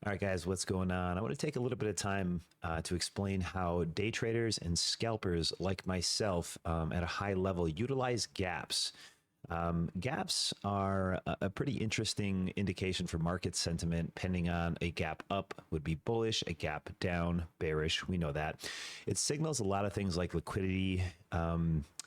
All right, guys, what's going on? I want to take a little bit of time to explain how day traders and scalpers like myself at a high level utilize gaps. Gaps are a pretty interesting indication for market sentiment, depending on a gap up would be bullish, a gap down, bearish. We know that. It signals a lot of things like liquidity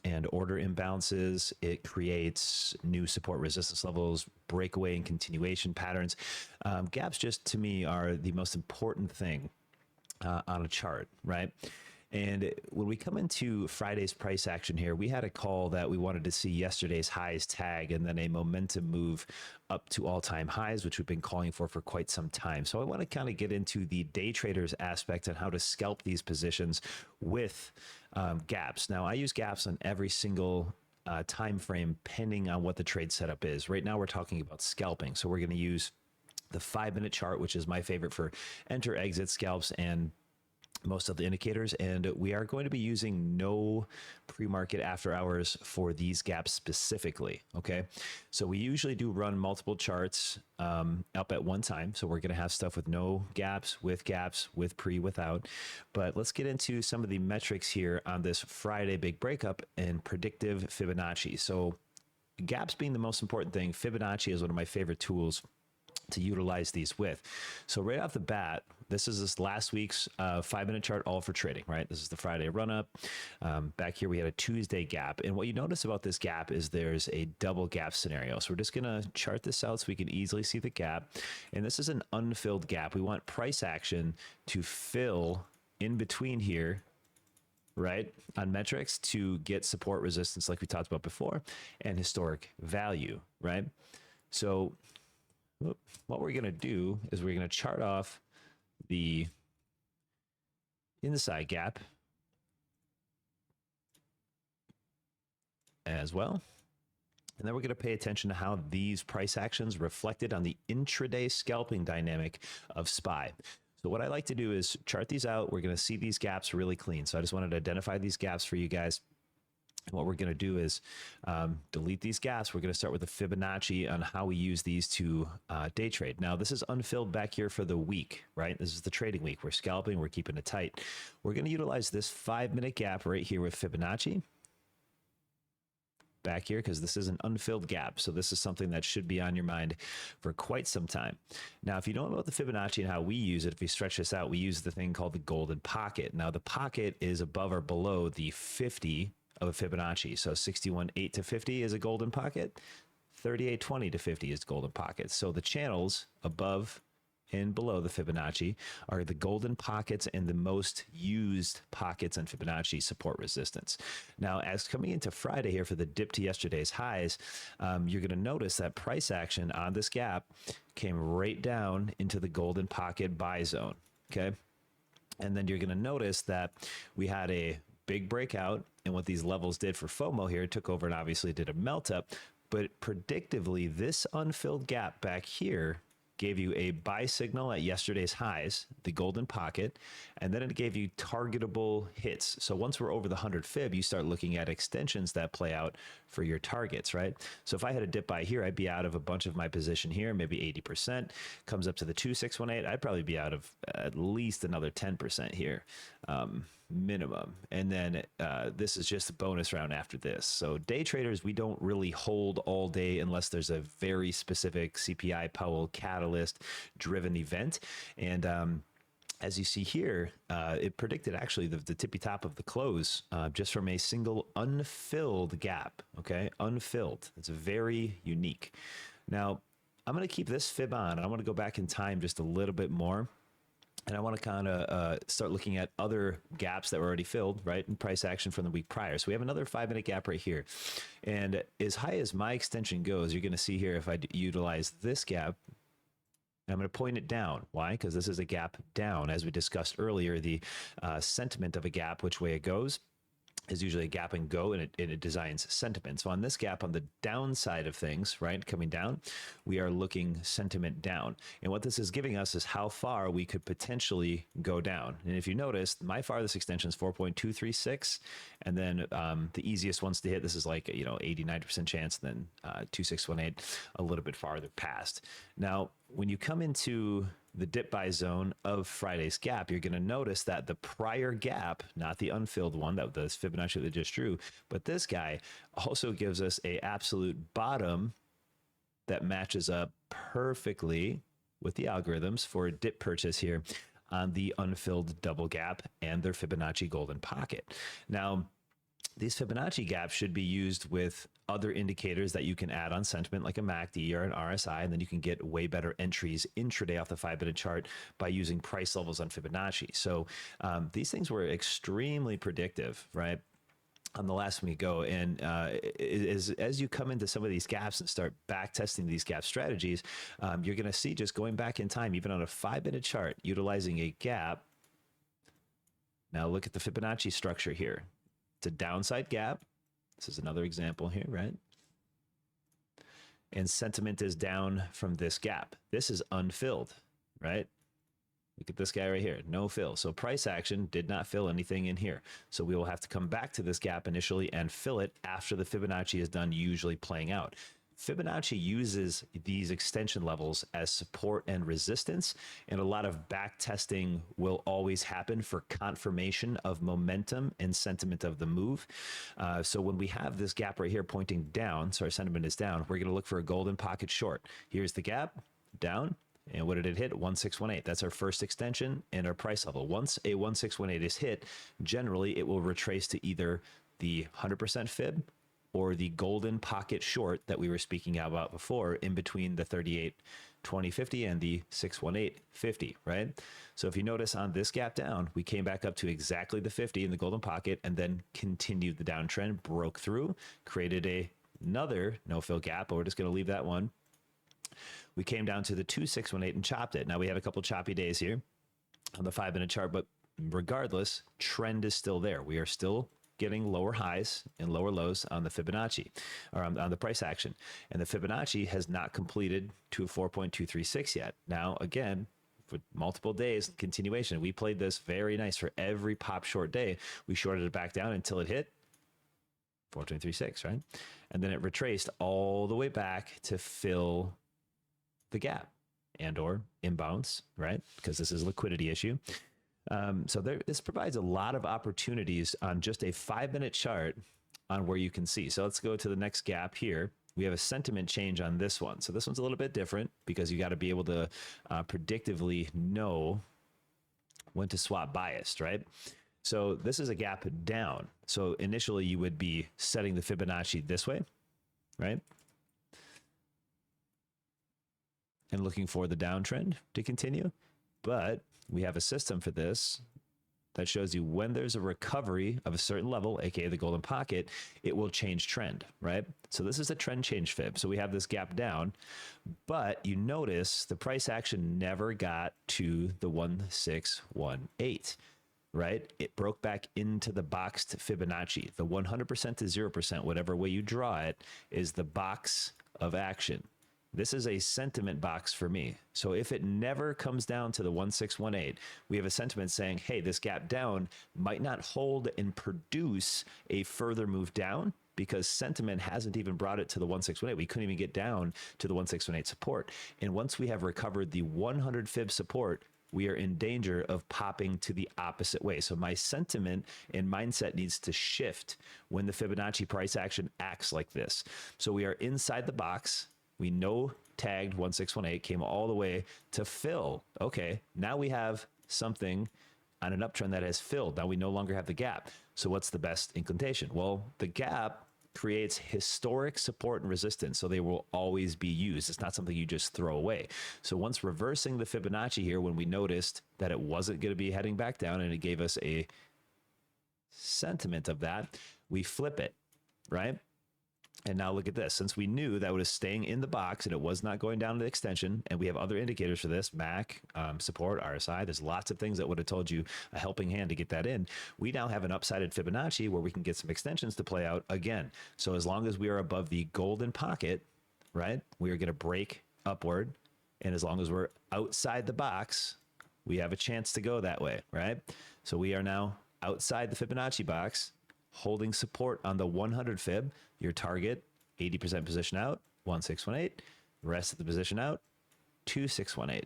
and order imbalances. It creates new support resistance levels, breakaway and continuation patterns. Gaps just to me are the most important thing on a chart, right? And when we come into Friday's price action here, we had a call that we wanted to see yesterday's highs tag and then a momentum move up to all-time highs, which we've been calling for quite some time. So I want to kind of get into the day traders aspect and how to scalp these positions with gaps. Now, I use gaps on every single time frame, depending on what the trade setup is. Right now, we're talking about scalping. So we're going to use the 5-minute chart, which is my favorite for enter, exit, scalps, and most of the indicators, and we are going to be using no pre-market after hours for these gaps specifically. Okay, so we usually do run multiple charts up at one time, so we're going to have stuff with no gaps, with pre, without. But let's get into some of the metrics here on this Friday big breakup and predictive Fibonacci. So gaps being the most important thing, Fibonacci is one of my favorite tools to utilize these with. So right off the bat, this is this last week's 5-minute chart, all for trading, right? This is the Friday run up. Back here, we had a Tuesday gap. And what you notice about this gap is there's a double gap scenario. So we're just going to chart this out so we can easily see the gap. And this is an unfilled gap. We want price action to fill in between here, right, on metrics to get support resistance like we talked about before and historic value, right? So what we're going to do is we're going to chart off the inside gap as well. And then we're going to pay attention to how these price actions reflected on the intraday scalping dynamic of SPY. So what I like to do is chart these out. We're going to see these gaps really clean. So I just wanted to identify these gaps for you guys. What we're going to do is delete these gaps. We're going to start with the Fibonacci on how we use these to day trade. Now, this is unfilled back here for the week, right? This is the trading week. We're scalping. We're keeping it tight. We're going to utilize this 5-minute gap right here with Fibonacci back here because this is an unfilled gap. So this is something that should be on your mind for quite some time. Now, if you don't know about the Fibonacci and how we use it, if we stretch this out, we use the thing called the golden pocket. Now, the pocket is above or below the 50 of a Fibonacci. So 61.8 to 50 is a golden pocket. 38.20 to 50 is golden pocket. So the channels above and below the Fibonacci are the golden pockets and the most used pockets on Fibonacci support resistance. Now, as coming into Friday here for the dip to yesterday's highs, you're going to notice that price action on this gap came right down into the golden pocket buy zone. Okay. And then you're going to notice that we had a big breakout, and what these levels did for FOMO here, it took over and obviously did a melt up, but predictively this unfilled gap back here gave you a buy signal at yesterday's highs, the golden pocket, and then it gave you targetable hits. So once we're over the 100 fib, you start looking at extensions that play out for your targets, right? So if I had a dip by here, I'd be out of a bunch of my position here, maybe 80%. Comes up to the 2618, I'd probably be out of at least another 10% here, minimum. And then this is just a bonus round after this. So day traders, we don't really hold all day unless there's a very specific CPI Powell catalyst driven event. And as you see here, it predicted actually the tippy top of the close just from a single unfilled gap. Okay, unfilled. It's very unique. Now, I'm going to keep this fib on. I want to go back in time just a little bit more. And I want to kind of start looking at other gaps that were already filled, right, in price action from the week prior. So we have another 5-minute gap right here. And as high as my extension goes, you're going to see here if I utilize this gap, I'm going to point it down. Why? Because this is a gap down. As we discussed earlier, the sentiment of a gap, which way it goes, is usually a gap and go, and it designs sentiment. So on this gap, on the downside of things, right, coming down, we are looking sentiment down. And what this is giving us is how far we could potentially go down. And if you notice, my farthest extension is 4.236, and then the easiest ones to hit, this is like, 89% chance, and then 2618 a little bit farther past. Now, when you come into the dip buy zone of Friday's gap, you're going to notice that the prior gap, not the unfilled one, that the Fibonacci that just drew, but this guy also gives us a absolute bottom that matches up perfectly with the algorithms for a dip purchase here on the unfilled double gap and their Fibonacci golden pocket. Now, these Fibonacci gaps should be used with other indicators that you can add on sentiment, like a MACD or an RSI, and then you can get way better entries intraday off the 5-minute chart by using price levels on Fibonacci. So these things were extremely predictive, right? On the last one we go, and as you come into some of these gaps and start back testing these gap strategies, you're going to see, just going back in time, even on a 5-minute chart, utilizing a gap. Now look at the Fibonacci structure here. It's a downside gap. This is another example here, right? And sentiment is down from this gap. This is unfilled, right? Look at this guy right here, no fill. So price action did not fill anything in here. So we will have to come back to this gap initially and fill it after the Fibonacci is done usually playing out. Fibonacci uses these extension levels as support and resistance, and a lot of back testing will always happen for confirmation of momentum and sentiment of the move. So when we have this gap right here pointing down, so our sentiment is down, we're going to look for a golden pocket short. Here's the gap, down. And what did it hit? 1618. That's our first extension and our price level. Once a 1618 is hit, generally it will retrace to either the 100% fib or the golden pocket short that we were speaking about before, in between the 38.2050 and the 618.50, right? So if you notice on this gap down, we came back up to exactly the 50 in the golden pocket and then continued the downtrend, broke through, created another no fill gap, but we're just going to leave that one. We came down to the 2618 and chopped it. Now we had a couple choppy days here on the 5-minute chart, but regardless, trend is still there. We are still getting lower highs and lower lows on the Fibonacci, or on the price action. And the Fibonacci has not completed to 4.236 yet. Now, again, for multiple days, continuation, we played this very nice for every pop short day. We shorted it back down until it hit 4.236, right? And then it retraced all the way back to fill the gap and or imbalance, right? Because this is a liquidity issue. So this provides a lot of opportunities on just a 5-minute chart on where you can see. So let's go to the next gap here. We have a sentiment change on this one. So this one's a little bit different because you got to be able to predictively know when to swap biased, right? So this is a gap down. So initially you would be setting the Fibonacci this way, right? And looking for the downtrend to continue. But we have a system for this that shows you when there's a recovery of a certain level, aka the golden pocket, it will change trend, right? So this is a trend change fib. So we have this gap down, but you notice the price action never got to the 1618, right? It broke back into the boxed Fibonacci. The 100% to 0%, whatever way you draw it, is the box of action. This is a sentiment box for me. So if it never comes down to the 1618, we have a sentiment saying, hey, this gap down might not hold and produce a further move down because sentiment hasn't even brought it to the 1618. We couldn't even get down to the 1618 support. And once we have recovered the 100 fib support, we are in danger of popping to the opposite way. So my sentiment and mindset needs to shift when the Fibonacci price action acts like this. So we are inside the box. We know tagged 1618 came all the way to fill. Okay, now we have something on an uptrend that has filled. Now we no longer have the gap. So what's the best incantation? Well, the gap creates historic support and resistance, so they will always be used. It's not something you just throw away. So once reversing the Fibonacci here, when we noticed that it wasn't going to be heading back down and it gave us a sentiment of that, we flip it, right? And now look at this. Since we knew that it was staying in the box and it was not going down to the extension, and we have other indicators for this, MAC, support, RSI, there's lots of things that would have told you a helping hand to get that in. We now have an upsided Fibonacci where we can get some extensions to play out again. So as long as we are above the golden pocket, right, we are going to break upward. And as long as we're outside the box, we have a chance to go that way, right? So we are now outside the Fibonacci box, holding support on the 100 fib, your target, 80% position out, 1618, the rest of the position out, 2618.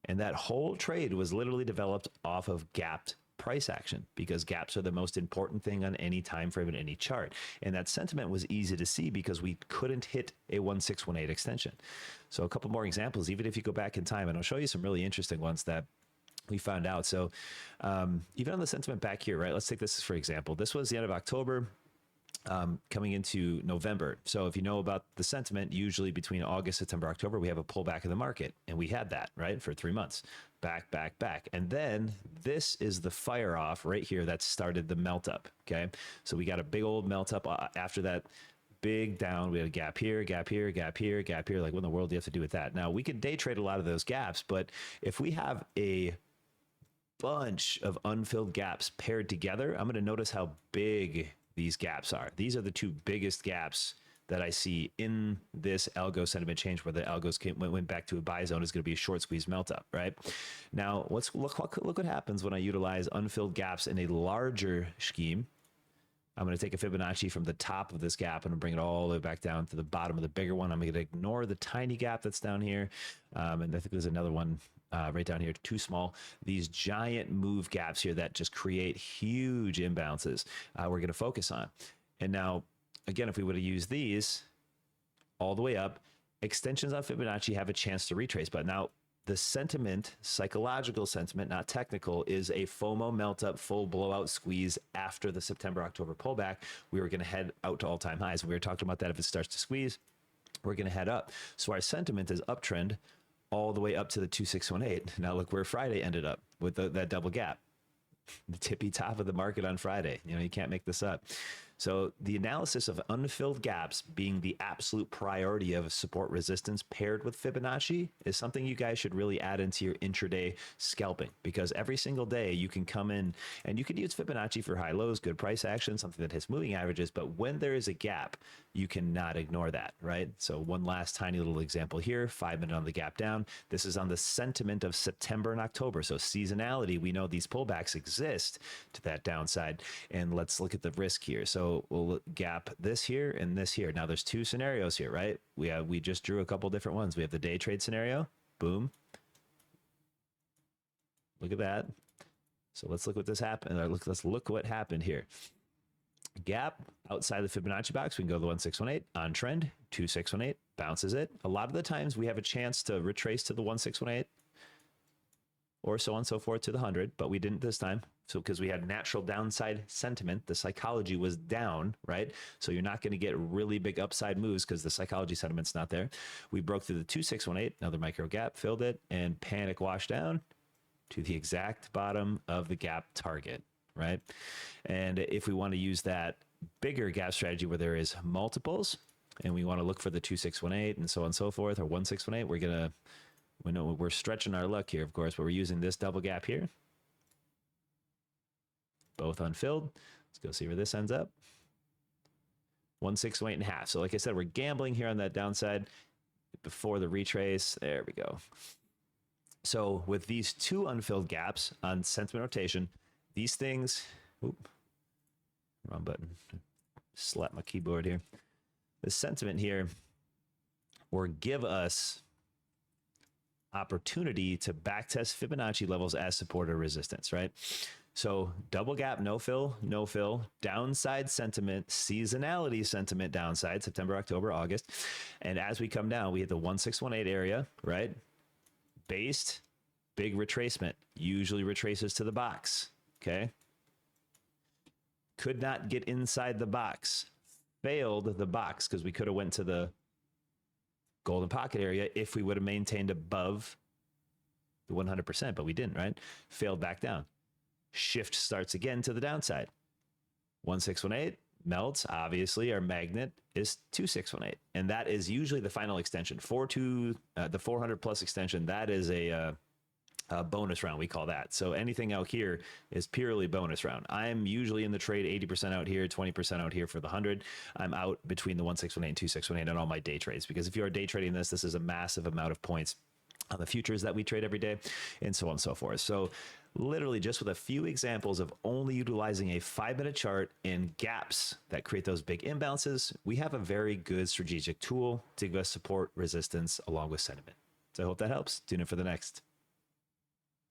And that whole trade was literally developed off of gapped price action, because gaps are the most important thing on any time frame in any chart. And that sentiment was easy to see because we couldn't hit a 1618 extension. So a couple more examples, even if you go back in time, and I'll show you some really interesting ones that we found out. So even on the sentiment back here, right? Let's take this for example. This was the end of October. Coming into November. So if you know about the sentiment, usually between August, September, October, we have a pullback in the market. And we had that, right? For 3 months. Back, back, back. And then this is the fire off right here that started the melt up. Okay. So we got a big old melt up after that big down. We had a gap here, gap here, gap here, gap here. Like, what in the world do you have to do with that? Now, we could day trade a lot of those gaps, but if we have a bunch of unfilled gaps paired together, I'm going to notice how big these gaps are. These are the two biggest gaps that I see in this algo sentiment change, where the algos went back to a buy zone. Is going to be a short squeeze melt up, right? Now, let's look what happens when I utilize unfilled gaps in a larger scheme. I'm going to take a Fibonacci from the top of this gap and bring it all the way back down to the bottom of the bigger one. I'm going to ignore the tiny gap that's down here. And I think there's another one right down here, too small. These giant move gaps here that just create huge imbalances, we're going to focus on. And now, again, if we would have used these all the way up, extensions on Fibonacci have a chance to retrace. But now the sentiment, psychological sentiment, not technical, is a FOMO melt up, full blowout squeeze after the September, October pullback. We were going to head out to all-time highs. We were talking about that. If it starts to squeeze, we're going to head up. So our sentiment is uptrend all the way up to the 2618. Now look where Friday ended up with that double gap, the tippy top of the market on Friday. You know, you can't make this up. So the analysis of unfilled gaps being the absolute priority of support resistance paired with Fibonacci is something you guys should really add into your intraday scalping, because every single day you can come in and you can use Fibonacci for high lows, good price action, something that hits moving averages. But when there is a gap, you cannot ignore that, right? So one last tiny little example here, 5 minute on the gap down. This is on the sentiment of September and October. So seasonality, we know these pullbacks exist to that downside. And let's look at the risk here. So we'll gap this here and this here. Now there's two scenarios here, right? We just drew a couple different ones. We have the day trade scenario. Boom. Look at that. So let's look what this happened. Let's look what happened here. Gap outside the Fibonacci box. We can go to the 1618 on trend, 2618 bounces it. A lot of the times we have a chance to retrace to the 1618 or so on and so forth to the 100, but we didn't this time. So because we had natural downside sentiment, the psychology was down, right? So you're not going to get really big upside moves because the psychology sentiment's not there. We broke through the 2618, another micro gap, filled it, and panic washed down to the exact bottom of the gap target, right? And if we want to use that bigger gap strategy where there is multiples, and we want to look for the 2618 and so on and so forth, or 1618, we're stretching our luck here, of course, but we're using this double gap here. Both unfilled. Let's go see where this ends up. 1618.5. So like I said, we're gambling here on that downside before the retrace. There we go. So with these two unfilled gaps on sentiment rotation, these things, wrong button, slap my keyboard here. The sentiment here, or give us opportunity to backtest Fibonacci levels as support or resistance, right? So double gap, no fill, downside sentiment, seasonality sentiment downside, September, October, August. And as we come down, we hit the 1618 area, right? Based, big retracement, usually retraces to the box, okay? Could not get inside the box, failed the box because we could have went to the golden pocket area if we would have maintained above the 100%, but we didn't, right? Failed back down. Shift starts again to the downside. 1618 melts. Obviously, our magnet is 2618, and that is usually the final extension. The 400 plus extension, that is a bonus round, we call that. So anything out here is purely bonus round. I'm usually in the trade 80% out here, 20% out here for the 100. I'm out between the 1618 and 2618 on all my day trades, because if you are day trading this is a massive amount of points on the futures that we trade every day, and so on and so forth. So literally just with a few examples of only utilizing a 5-minute chart in gaps that create those big imbalances, we have a very good strategic tool to give us support, resistance, along with sentiment. So I hope that helps. Tune in for the next.